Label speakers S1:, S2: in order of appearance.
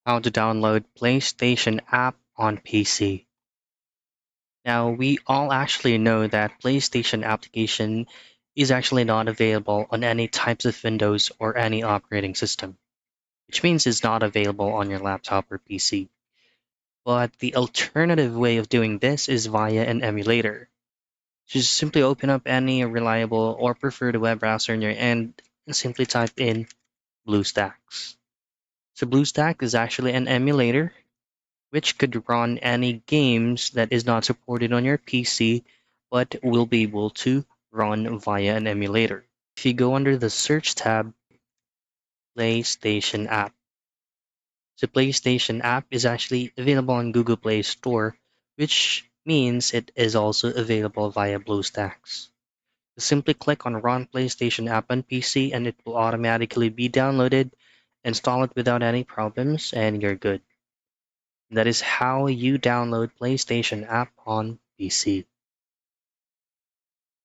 S1: How to download PlayStation app on PC. Now, we all actually know that PlayStation application is actually not available on any types of Windows or any operating system, which means it's not available on your laptop or PC. But the alternative way of doing this is via an emulator. Just simply open up any reliable or preferred web browser in your end and simply type in BlueStacks. So BlueStack is actually an emulator which could run any games that is not supported on your PC but will be able to run via an emulator. If you go under the search tab, PlayStation app. The PlayStation app is actually available on Google Play Store, which means it is also available via BlueStacks. Simply click on Run PlayStation app on PC and it will automatically be downloaded. Install it without any problems and you're good. That is how you download PlayStation app on PC.